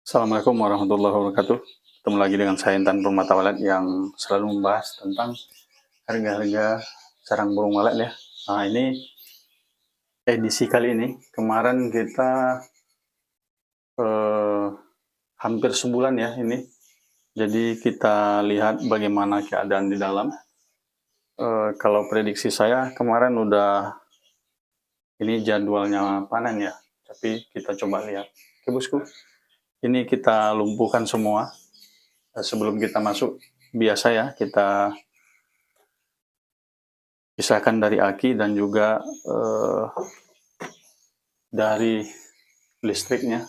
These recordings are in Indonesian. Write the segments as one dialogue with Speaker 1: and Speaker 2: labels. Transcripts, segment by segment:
Speaker 1: Assalamualaikum warahmatullahi wabarakatuh. Ketemu lagi dengan saya Intan Permata Walet yang selalu membahas tentang harga-harga sarang burung walet ya. Nah ini edisi kali ini. Kemarin kita hampir sebulan ya ini. Jadi kita lihat bagaimana keadaan di dalam. Kalau prediksi saya kemarin udah ini jadwalnya panen ya. Tapi kita coba lihat. Oke bosku, ini kita lumpuhkan semua. Sebelum kita masuk, biasa ya kita pisahkan dari aki dan juga dari listriknya.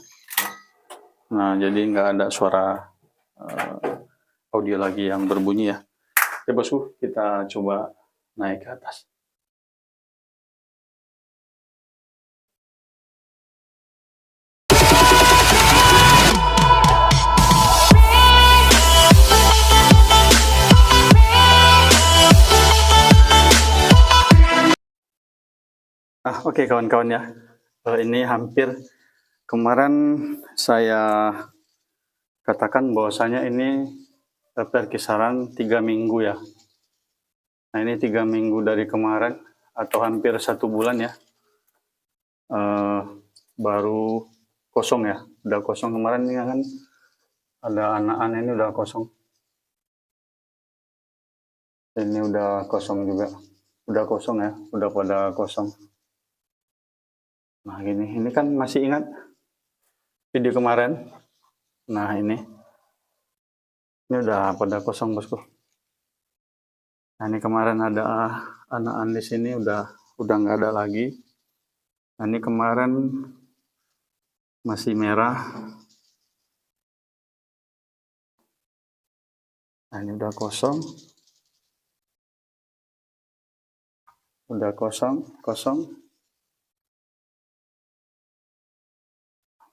Speaker 1: Nah, jadi nggak ada suara audio lagi yang berbunyi ya. Oke bosku, kita coba naik ke atas. Oke kawan-kawan ya, ini hampir kemarin saya katakan bahwasanya ini perkisaran 3 minggu ya. Nah ini 3 minggu dari kemarin atau hampir 1 bulan ya, baru kosong ya, udah kosong kemarin ya kan, ada anak-anak ini udah kosong. Ini udah kosong juga, udah kosong ya, udah pada kosong. Nah ini kan masih ingat video kemarin. Nah ini udah pada kosong bosku. Nah ini kemarin ada anak-anak di sini udah nggak ada lagi. Nah ini kemarin masih merah. Nah ini udah kosong. Udah kosong.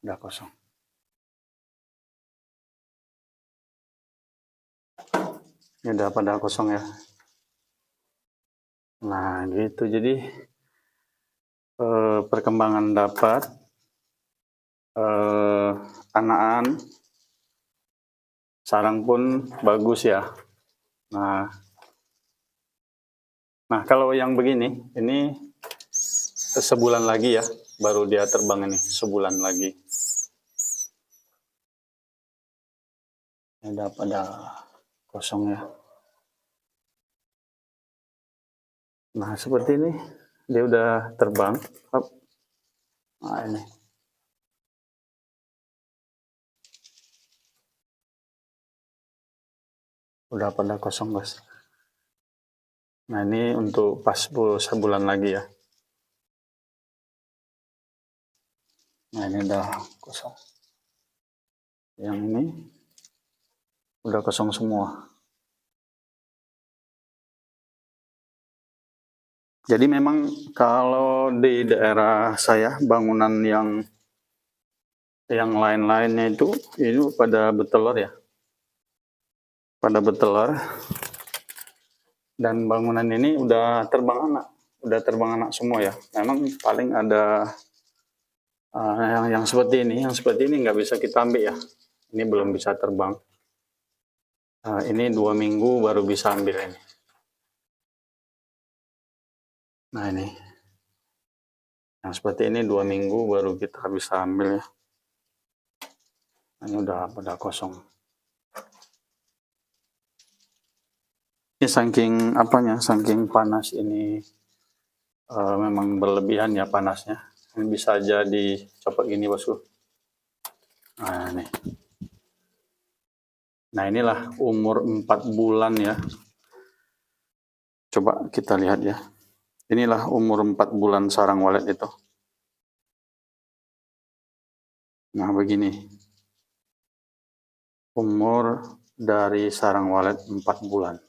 Speaker 1: Udah kosong. Ini udah pada kosong ya. Nah gitu, jadi perkembangan dapat anakan sarang pun bagus ya. Nah kalau yang begini, ini sebulan lagi ya, baru dia terbang ini, sebulan lagi. Ini udah pada kosong ya. Nah seperti ini, dia udah terbang. Nah ini. Udah pada kosong guys. Nah ini untuk pas sebulan lagi ya. Nah ini udah kosong. Yang ini udah kosong semua. Jadi memang kalau di daerah saya bangunan yang lain-lainnya itu pada betelor ya. Pada betelor. Dan bangunan ini udah terbang anak semua ya. Memang paling ada yang seperti ini nggak bisa kita ambil ya. Ini belum bisa terbang. Ini 2 minggu baru bisa ambil ini. Nah ini, yang seperti ini 2 minggu baru kita bisa ambil ya. Ini udah pada kosong. Ini saking panas ini, memang berlebihan ya panasnya. Ini bisa aja dicopot gini bosku. Nah ini. Nah inilah umur 4 bulan ya. Coba kita lihat ya. Inilah umur 4 bulan sarang walet itu. Nah begini. Umur dari sarang walet 4 bulan.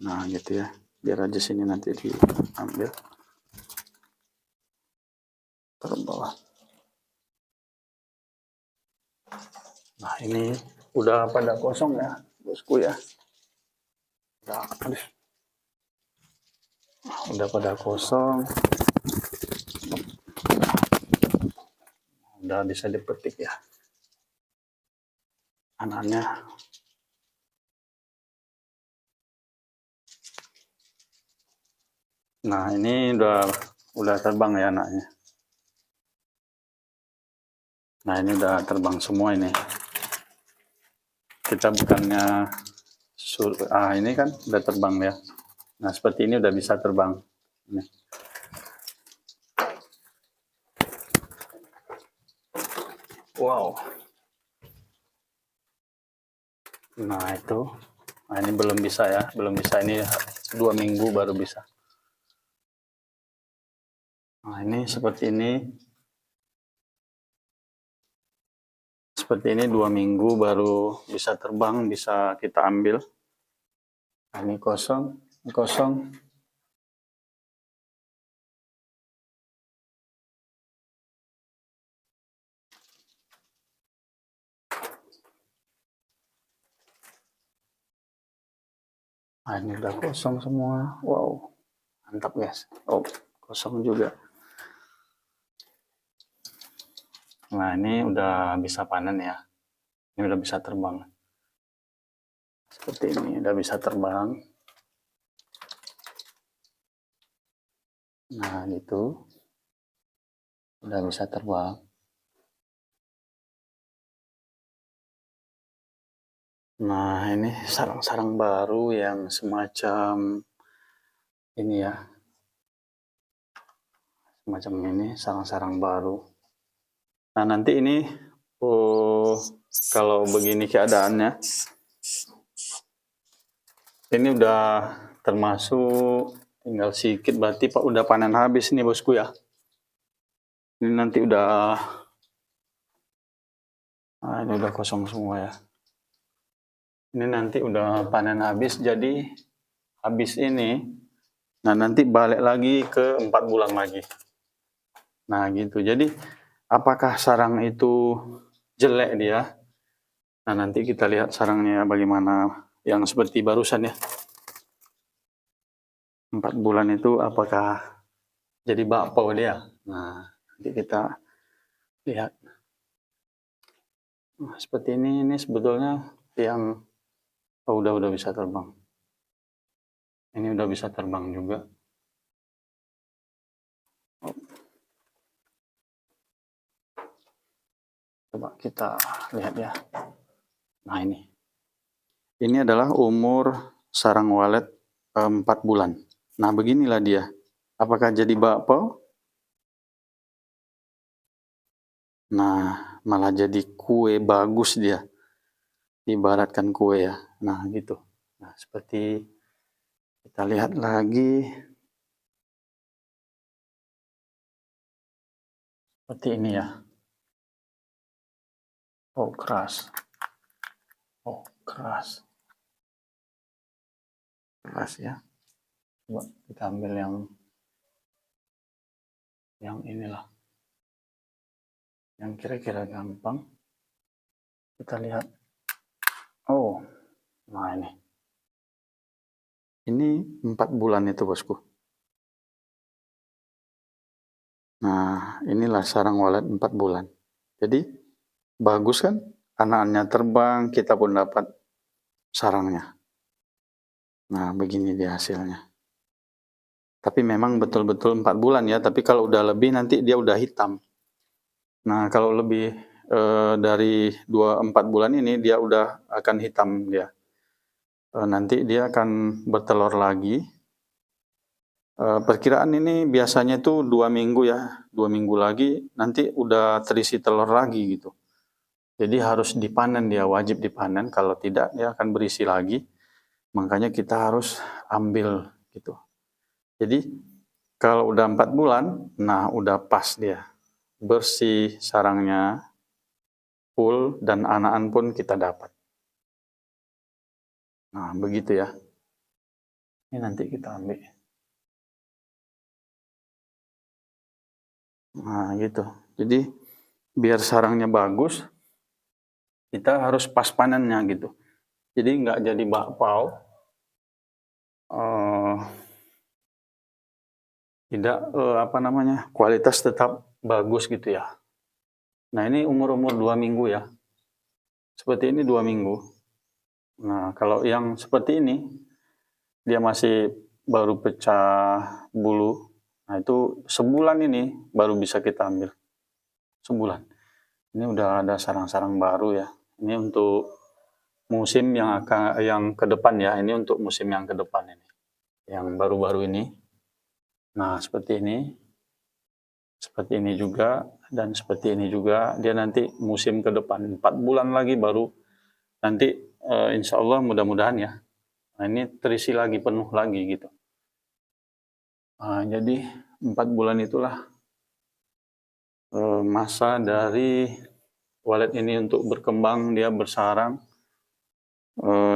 Speaker 1: Nah gitu ya. Biar aja sini nanti diambil. Taruh bawah. Nah ini udah pada kosong ya bosku ya. Udah pada kosong. udah bisa dipetik ya anaknya. Nah, ini udah terbang ya anaknya. Nah, ini udah terbang semua ini. Kita bukannya ini kan udah terbang ya. Nah, seperti ini udah bisa terbang. Ini. Wow. Nah, itu. Nah, ini belum bisa ya. Belum bisa, ini 2 minggu baru bisa. Nah, ini seperti ini. Seperti ini 2 minggu baru bisa terbang, bisa kita ambil. Nah, ini kosong, kosong. Nah, ini udah kosong semua. Wow, mantap guys. Oh, kosong juga. Nah, ini udah bisa panen ya. Ini udah bisa terbang. Seperti ini, udah bisa terbang. Nah, gitu. Udah bisa terbang. Nah, ini sarang-sarang baru yang semacam ini ya. Semacam ini, sarang-sarang baru. Nah, nanti ini kalau begini keadaannya, ini udah termasuk tinggal sedikit, berarti Pak udah panen habis nih bosku ya. Ini nanti udah, nah ini udah kosong semua ya. Ini nanti udah panen habis, jadi habis ini, nah nanti balik lagi ke 4 bulan lagi. Nah gitu, jadi apakah sarang itu jelek dia? Nah nanti kita lihat sarangnya bagaimana yang seperti barusan ya. 4 bulan itu apakah jadi bakpao dia? Nah nanti kita lihat. Nah, seperti ini sebetulnya yang udah bisa terbang. Ini udah bisa terbang juga. Coba kita lihat ya. Nah ini. Ini adalah umur sarang walet 4 bulan. Nah beginilah dia. Apakah jadi bakpao? Nah malah jadi kue bagus dia. Ibaratkan kue ya. Nah gitu. Nah seperti kita lihat lagi. Seperti ini ya. Oh keras. Oh keras. Keras ya. Coba kita ambil yang inilah. Yang kira-kira gampang. Kita lihat. Oh, nah ini. Ini 4 bulan itu bosku. Nah, inilah sarang walet 4 bulan. Jadi, bagus kan? Anak-anaknya terbang, kita pun dapat sarangnya. Nah, begini dia hasilnya. Tapi memang betul-betul 4 bulan ya, tapi kalau udah lebih nanti dia udah hitam. Nah, kalau lebih dari 2-4 bulan ini dia udah akan hitam dia. Nanti dia akan bertelur lagi. Perkiraan ini biasanya itu 2 minggu ya, 2 minggu lagi nanti udah terisi telur lagi gitu. Jadi harus dipanen dia, wajib dipanen, kalau tidak dia akan berisi lagi. Makanya kita harus ambil gitu. Jadi kalau udah 4 bulan, nah udah pas dia. Bersih sarangnya, full, dan anakan pun kita dapat. Nah begitu ya. Ini nanti kita ambil. Nah gitu. Jadi biar sarangnya bagus, kita harus pas panennya gitu. Jadi nggak jadi bakpao, tidak kualitas tetap bagus gitu ya. Nah ini umur-umur 2 minggu ya. Seperti ini 2 minggu. Nah kalau yang seperti ini, dia masih baru pecah bulu. Nah itu sebulan ini baru bisa kita ambil. Sebulan. Ini udah ada sarang-sarang baru ya. Ini untuk musim yang ke depan ya. Ini untuk musim yang ke depan ini. Yang baru-baru ini. Nah seperti ini. Seperti ini juga. Dan seperti ini juga. Dia nanti musim ke depan. 4 bulan lagi baru nanti insya Allah mudah-mudahan ya. Nah ini terisi lagi, penuh lagi gitu. Nah, jadi 4 bulan itulah masa dari walet ini untuk berkembang, dia bersarang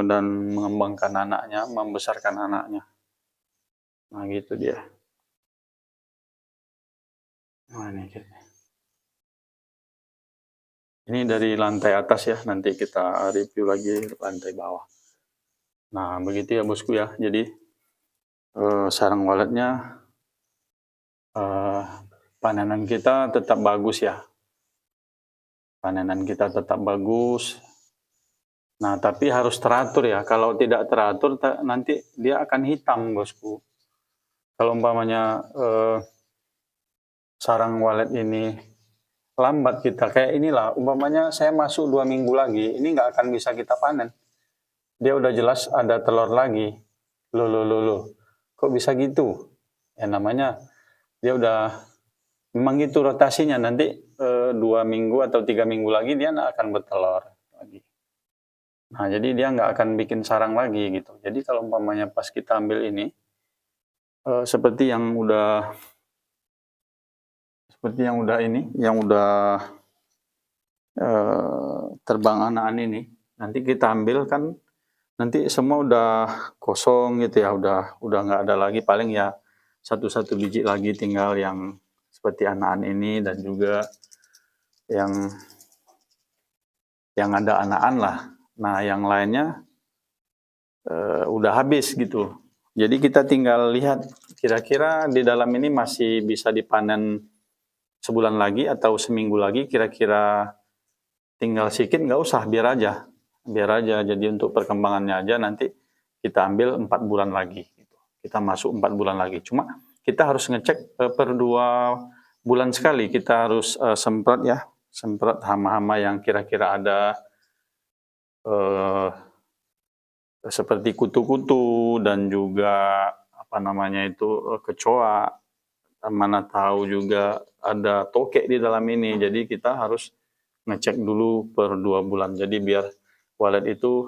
Speaker 1: dan mengembangkan anaknya, membesarkan anaknya. Nah gitu dia. Nah ini gitu. Ini dari lantai atas ya, nanti kita review lagi lantai bawah. Nah begitu ya bosku ya, jadi sarang waletnya panenan kita tetap bagus ya. Panenan kita tetap bagus. Nah, tapi harus teratur ya. Kalau tidak teratur, nanti dia akan hitam, bosku. Kalau umpamanya sarang walet ini lambat kita, kayak inilah, umpamanya saya masuk 2 minggu lagi, ini nggak akan bisa kita panen. Dia udah jelas ada telur lagi. Loh. Kok bisa gitu? Ya namanya, dia udah, memang gitu rotasinya. Nanti 2 minggu atau 3 minggu lagi dia akan bertelur lagi. Nah, jadi dia nggak akan bikin sarang lagi gitu. Jadi kalau umpamanya pas kita ambil ini, seperti yang udah terbang anakan ini, nanti kita ambil kan, nanti semua udah kosong gitu ya, udah nggak ada lagi, paling ya satu biji lagi tinggal yang seperti anakan ini dan juga yang ada anakan lah. Nah, yang lainnya udah habis gitu. Jadi kita tinggal lihat kira-kira di dalam ini masih bisa dipanen sebulan lagi atau seminggu lagi, kira-kira tinggal sedikit, nggak usah, biar aja. Jadi untuk perkembangannya aja nanti kita ambil 4 bulan lagi. Gitu. Kita masuk 4 bulan lagi. Cuma kita harus ngecek per 2 bulan sekali. Kita harus semprot hama-hama yang kira-kira ada seperti kutu-kutu dan juga kecoa. Mana tahu juga ada tokek di dalam ini. Jadi kita harus ngecek dulu per 2 bulan. Jadi biar walet itu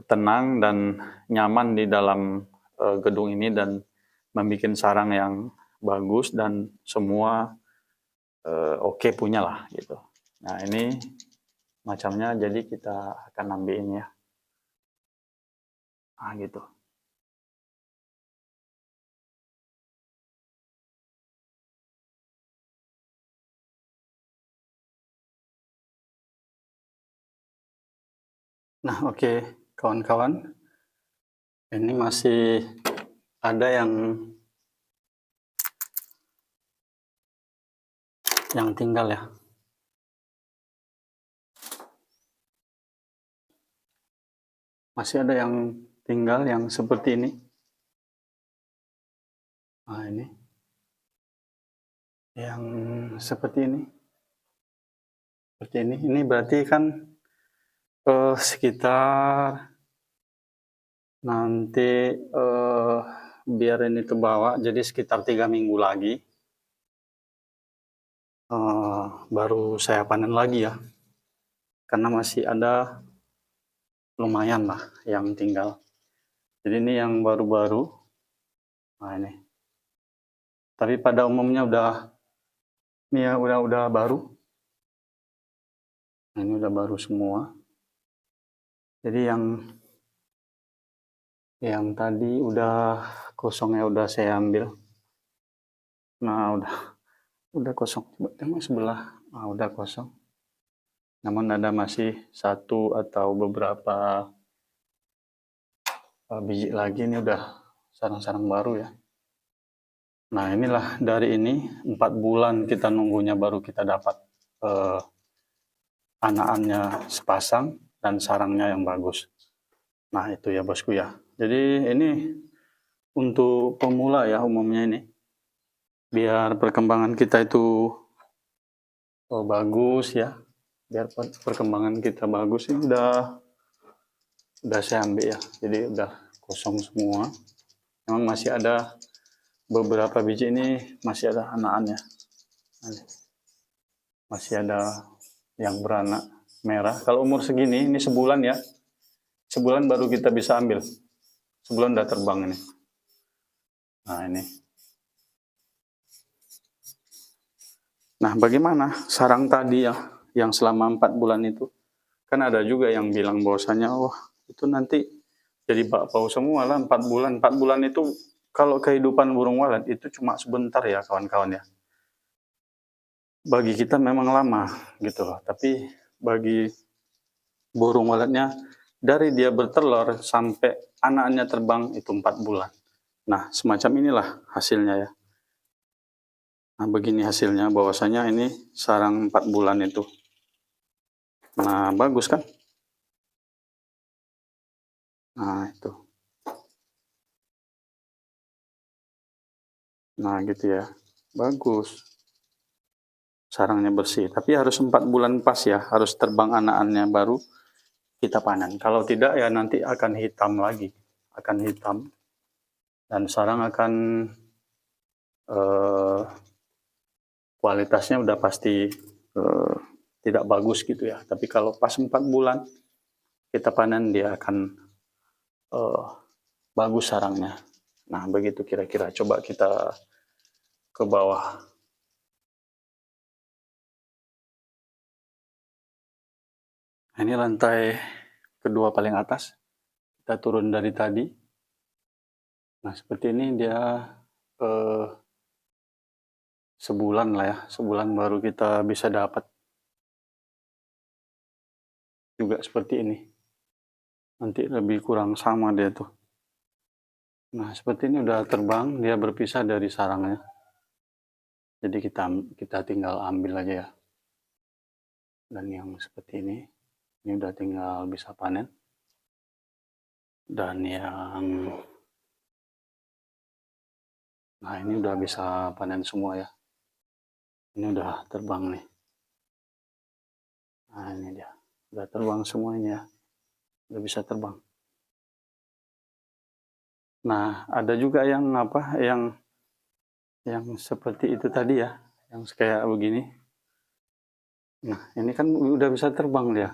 Speaker 1: tenang dan nyaman di dalam gedung ini dan membuat sarang yang bagus dan semua oke punya lah gitu. Nah ini macamnya, jadi kita akan ambilin ya. Nah gitu. Nah oke, kawan-kawan, ini masih ada yang tinggal ya. Masih ada yang tinggal yang seperti ini. Nah ini. Yang seperti ini. Seperti ini. Ini berarti kan sekitar nanti biar ini kebawa, jadi sekitar 3 minggu lagi baru saya panen lagi ya. Karena masih ada lumayan lah yang tinggal. Jadi ini yang baru-baru. Nah ini. Tapi pada umumnya ini ya udah baru. Nah, ini udah baru semua. Jadi yang tadi udah kosongnya udah saya ambil. Nah udah kosong. Coba tengok sebelah. Nah, udah kosong. Namun ada masih satu atau beberapa biji lagi, ini udah sarang-sarang baru ya. Nah inilah dari ini 4 bulan kita nunggunya baru kita dapat anakannya sepasang dan sarangnya yang bagus. Nah itu ya bosku ya. Jadi ini untuk pemula ya umumnya ini. Biar perkembangan kita itu bagus ya. Biar perkembangan kita bagus ini udah saya ambil ya. Jadi udah kosong semua. Memang masih ada beberapa biji ini masih ada anakannya. Masih ada yang beranak merah. Kalau umur segini ini sebulan ya. Sebulan baru kita bisa ambil. Sebulan udah terbang ini. Nah ini. Nah bagaimana sarang tadi ya yang selama 4 bulan itu? Kan ada juga yang bilang bahwasanya wah itu nanti jadi bakpao semua lah 4 bulan. 4 bulan itu kalau kehidupan burung walet itu cuma sebentar ya kawan-kawan ya. Bagi kita memang lama gitu loh. Tapi bagi burung waletnya dari dia bertelur sampai anaknya terbang itu 4 bulan. Nah semacam inilah hasilnya ya. Nah begini hasilnya bahwasanya ini sarang 4 bulan itu. Nah bagus kan? Nah itu. Nah gitu ya. Bagus. Sarangnya bersih. Tapi harus 4 bulan pas ya. Harus terbang anak-anaknya baru kita panen. Kalau tidak ya nanti akan hitam lagi. Akan hitam. Dan sarang akan kualitasnya udah pasti tidak bagus gitu ya. Tapi kalau pas 4 bulan kita panen dia akan bagus sarangnya. Nah begitu kira-kira. Coba kita ke bawah. Nah, ini lantai kedua paling atas. Kita turun dari tadi. Nah seperti ini dia sebulan lah ya. Sebulan baru kita bisa dapat. Juga seperti ini. Nanti lebih kurang sama dia tuh. Nah seperti ini udah terbang. Dia berpisah dari sarangnya. Jadi kita tinggal ambil aja ya. Dan yang seperti ini udah tinggal bisa panen. Dan yang nah ini udah bisa panen semua ya. Ini udah terbang nih. Nah ini dia. Udah terbang semuanya ya. Udah bisa terbang. Nah ada juga yang apa yang seperti itu tadi ya. Yang kayak begini. Nah ini kan udah bisa terbang dia.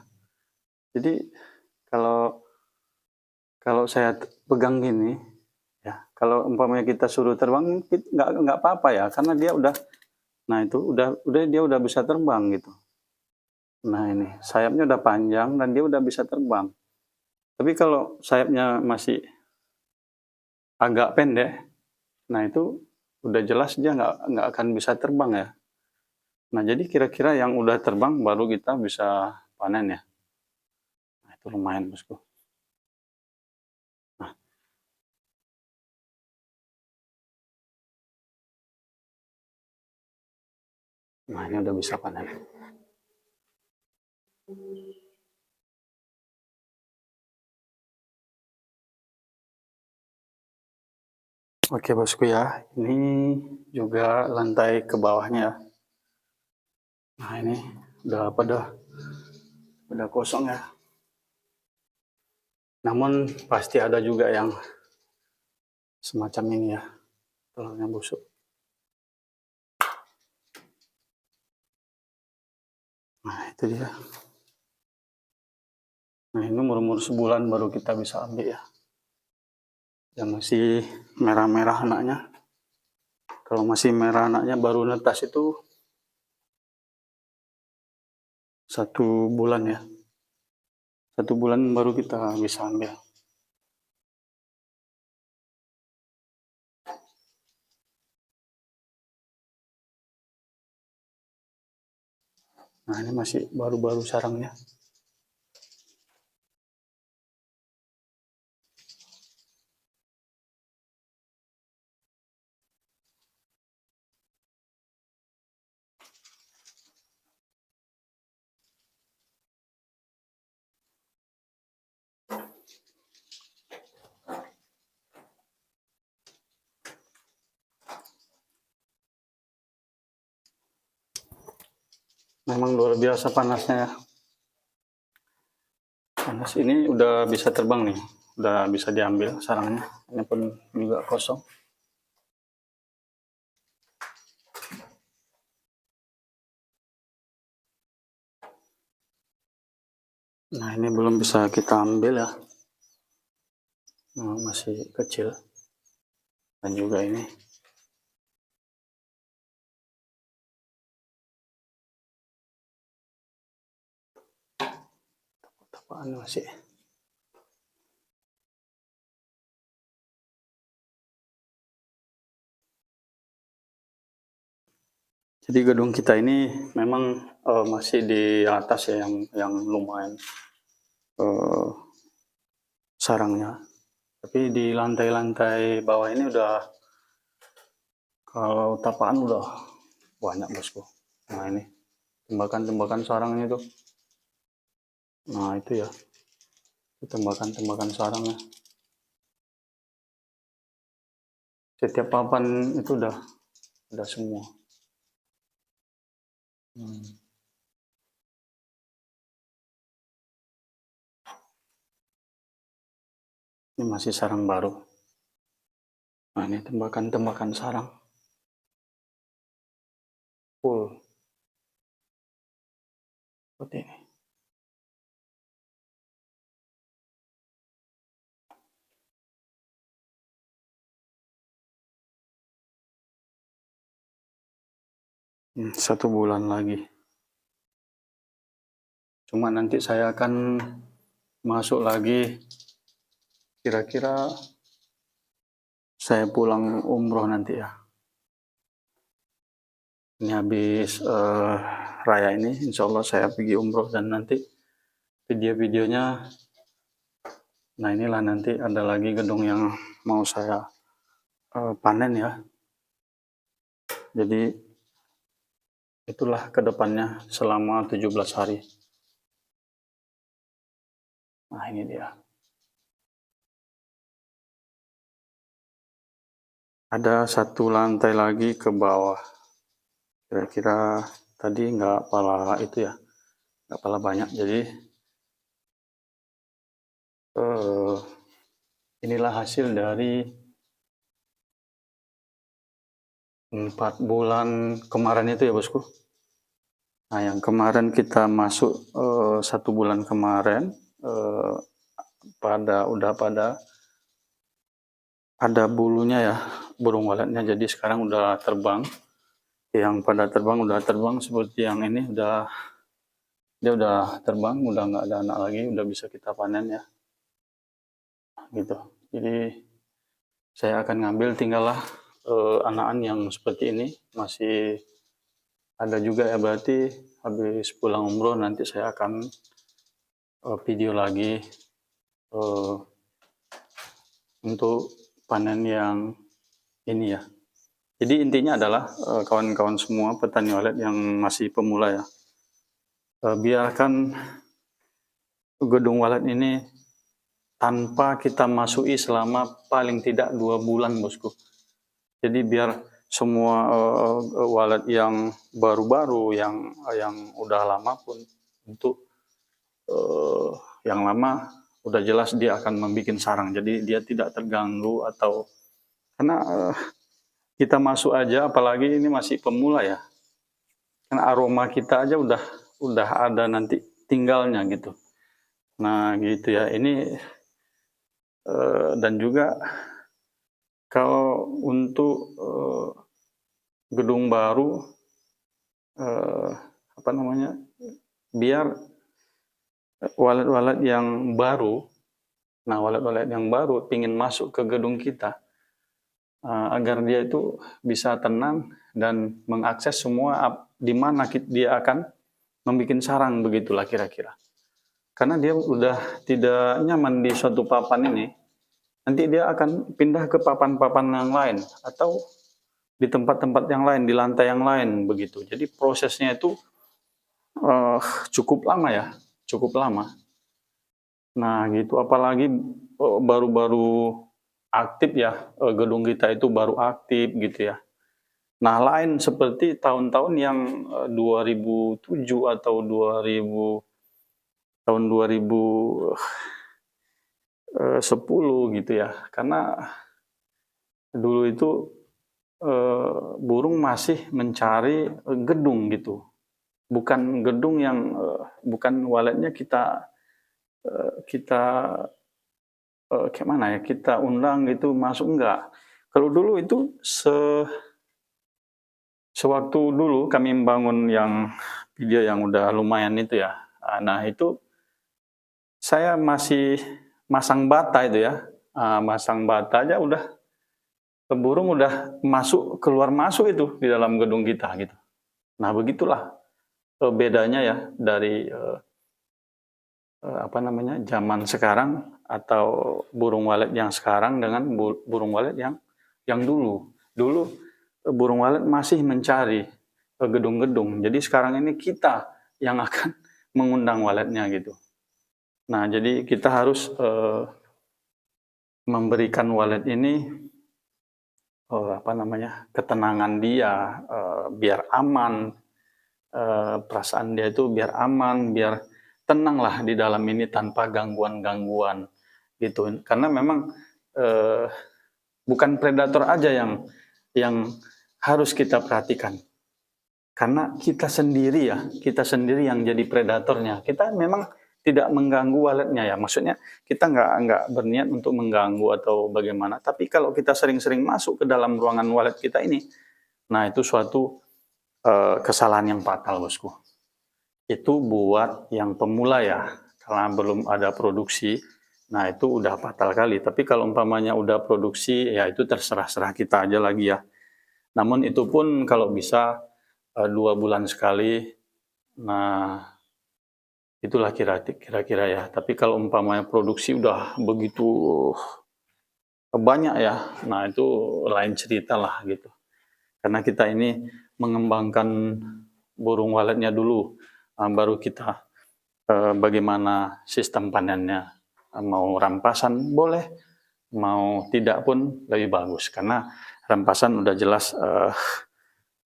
Speaker 1: Jadi kalau saya pegang gini ya, kalau umpamanya kita suruh terbang nggak apa-apa ya, karena dia udah, nah itu udah dia udah bisa terbang gitu. Nah ini sayapnya udah panjang dan dia udah bisa terbang. Tapi kalau sayapnya masih agak pendek, nah itu udah jelas dia nggak akan bisa terbang ya. Nah jadi kira-kira yang udah terbang baru kita bisa panen ya. Nah itu lumayan bosku. Nah ini udah bisa panen. Oke bosku ya, ini juga lantai ke bawahnya ya. Nah ini udah kosong ya. Namun pasti ada juga yang semacam ini ya, telurnya busuk. Nah itu dia. Nah ini umur sebulan baru kita bisa ambil ya. Yang masih merah-merah anaknya. Kalau masih merah anaknya baru netas itu 1 bulan ya. 1 bulan baru kita bisa ambil. Nah ini masih baru-baru sarangnya. Memang luar biasa panasnya ya. Panas ini udah bisa terbang nih, udah bisa diambil sarangnya. Ini pun juga kosong. Nah ini belum bisa kita ambil ya, masih kecil. Dan juga ini apaan masih. Jadi gedung kita ini memang masih di atas ya, yang lumayan sarangnya. Tapi di lantai-lantai bawah ini udah, kalau tapaan udah banyak bosku. Nah ini tembakan-tembakan sarangnya tuh. Nah itu ya, tembakan-tembakan sarangnya. Setiap papan itu udah semua. Ini masih sarang baru. Nah ini tembakan-tembakan sarang. Full. Seperti ini. Satu bulan lagi. Cuma nanti saya akan masuk lagi, kira-kira saya pulang umroh nanti ya. Ini habis raya ini, insya Allah saya pergi umroh, dan nanti video-videonya, nah inilah nanti ada lagi gedung yang mau saya panen ya. Jadi itulah kedepannya selama 17 hari. Nah ini dia. Ada satu lantai lagi ke bawah. Kira-kira tadi nggak pala itu ya, nggak pala banyak. Jadi inilah hasil dari 4 bulan kemarin itu ya bosku. Nah yang kemarin kita masuk 1 bulan kemarin, udah pada ada bulunya ya, burung waletnya. Jadi sekarang udah terbang. Yang pada terbang udah terbang, seperti yang ini dia udah terbang, udah nggak ada anak lagi, udah bisa kita panen ya. Gitu. Jadi saya akan ngambil, tinggallah anak-anak yang seperti ini masih ada juga ya. Berarti habis pulang umroh nanti saya akan video lagi untuk panen yang ini ya. Jadi intinya adalah kawan-kawan semua petani walet yang masih pemula ya, biarkan gedung walet ini tanpa kita masuki selama paling tidak 2 bulan bosku. Jadi biar semua walet yang baru-baru, yang udah lama pun, untuk yang lama udah jelas dia akan membuat sarang. Jadi dia tidak terganggu, atau karena kita masuk aja, apalagi ini masih pemula ya, karena aroma kita aja udah ada nanti tinggalnya gitu. Nah gitu ya. Ini dan juga kalau untuk gedung baru, apa namanya, biar walet-walet yang baru, nah walet-walet yang baru ingin masuk ke gedung kita, agar dia itu bisa tenang dan mengakses semua di mana dia akan membuat sarang, begitulah kira-kira. Karena dia udah tidak nyaman di suatu papan ini, nanti dia akan pindah ke papan-papan yang lain, atau di tempat-tempat yang lain, di lantai yang lain, begitu. Jadi prosesnya itu cukup lama ya, cukup lama. Nah gitu, apalagi baru-baru aktif ya, gedung kita itu baru aktif gitu ya. Nah, lain seperti tahun-tahun yang 2007 atau 2000 tahun 2010 gitu ya. Karena dulu itu burung masih mencari gedung gitu. Bukan gedung yang bukan waletnya kita kita kayak mana ya, kita undang gitu masuk, enggak. Kalau dulu itu sewaktu dulu kami membangun yang video yang udah lumayan itu ya, nah itu saya masih masang bata itu ya, masang bata aja udah burung udah masuk keluar masuk itu di dalam gedung kita gitu. Nah begitulah bedanya ya dari apa namanya, zaman sekarang atau burung walet yang sekarang dengan burung walet yang dulu. Dulu burung walet masih mencari gedung-gedung. Jadi sekarang ini kita yang akan mengundang waletnya gitu. Nah, jadi kita harus memberikan walet ini apa namanya, ketenangan dia, biar aman, perasaan dia itu biar aman, biar tenanglah di dalam ini tanpa gangguan-gangguan gitu. Karena memang bukan predator aja yang harus kita perhatikan. Karena kita sendiri ya, kita sendiri yang jadi predatornya. Kita memang tidak mengganggu waletnya ya. Maksudnya kita nggak berniat untuk mengganggu atau bagaimana. Tapi kalau kita sering-sering masuk ke dalam ruangan walet kita ini, nah itu suatu kesalahan yang fatal, bosku. Itu buat yang pemula ya, karena belum ada produksi, nah itu udah fatal kali. Tapi kalau umpamanya udah produksi, ya itu terserah-serah kita aja lagi ya. Namun itu pun kalau bisa 2 bulan sekali, nah itulah kira-kira ya. Tapi kalau umpamanya produksi udah begitu banyak ya, nah itu lain cerita lah gitu. Karena kita ini mengembangkan burung waletnya dulu, baru kita bagaimana sistem panennya. Mau rampasan boleh, mau tidak pun lebih bagus. Karena rampasan udah jelas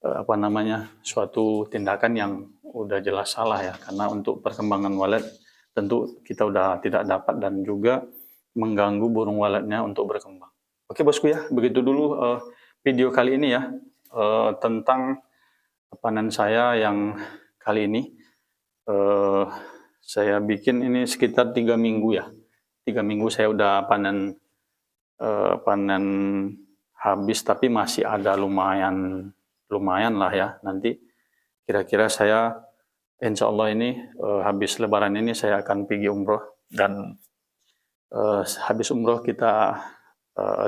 Speaker 1: apa namanya, suatu tindakan yang udah jelas salah ya. Karena untuk perkembangan walet tentu kita udah tidak dapat dan juga mengganggu burung waletnya untuk berkembang. Oke bosku ya, begitu dulu video kali ini ya, tentang panen saya yang kali ini. Saya bikin ini sekitar 3 minggu ya. 3 minggu saya udah panen habis, tapi masih ada lumayan lah ya. Nanti kira-kira saya insya Allah ini habis lebaran ini saya akan pergi umroh, dan habis umroh kita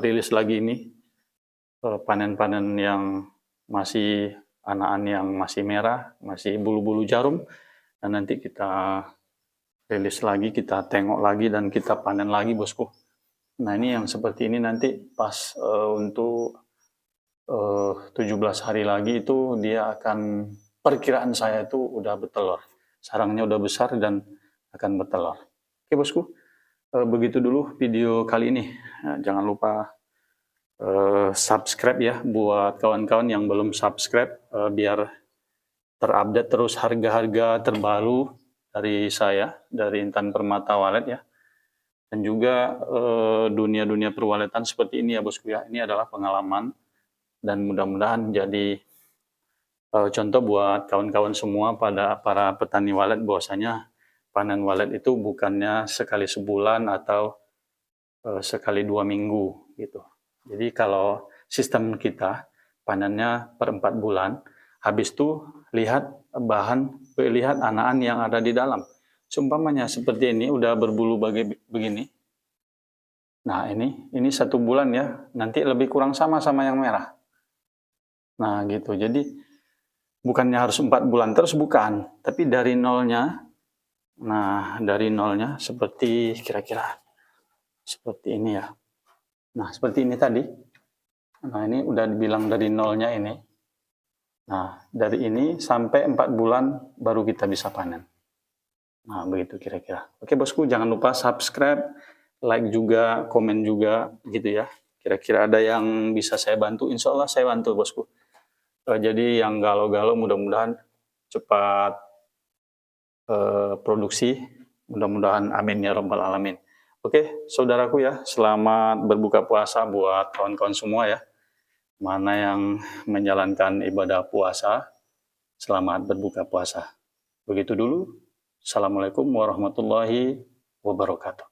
Speaker 1: rilis lagi ini panen-panen yang masih anakan yang masih merah, masih bulu-bulu jarum, dan nanti kita rilis lagi, kita tengok lagi, dan kita panen lagi bosku. Nah ini yang seperti ini nanti pas untuk 17 hari lagi itu dia akan, perkiraan saya itu udah bertelur. Sarangnya udah besar dan akan bertelur. Oke bosku, begitu dulu video kali ini. Nah, jangan lupa subscribe ya buat kawan-kawan yang belum subscribe, biar terupdate terus harga-harga terbaru dari saya, dari Intan Permata Walet ya. Dan juga dunia-dunia perwaletan seperti ini ya bosku ya. Ini adalah pengalaman dan mudah-mudahan jadi contoh buat kawan-kawan semua, pada para petani walet, bahwasanya panen walet itu bukannya sekali sebulan atau sekali 2 minggu gitu. Jadi kalau sistem kita panennya per 4 bulan, habis itu lihat anakan yang ada di dalam. Seumpamanya seperti ini udah berbulu begini. Nah ini 1 bulan ya, nanti lebih kurang sama yang merah. Nah gitu, jadi bukannya harus 4 bulan terus, bukan. Tapi dari nolnya, nah dari nolnya seperti kira-kira seperti ini ya. Nah seperti ini tadi. Nah ini udah dibilang dari nolnya ini. Nah dari ini sampai 4 bulan baru kita bisa panen. Nah begitu kira-kira. Oke bosku, jangan lupa subscribe, like juga, komen juga gitu ya. Kira-kira ada yang bisa saya bantu, insya Allah saya bantu bosku. Jadi yang galau-galau mudah-mudahan cepat produksi, mudah-mudahan amin ya rabbal alamin. Oke, saudaraku ya, selamat berbuka puasa buat kawan-kawan semua ya. Mana yang menjalankan ibadah puasa, selamat berbuka puasa. Begitu dulu. Assalamualaikum warahmatullahi wabarakatuh.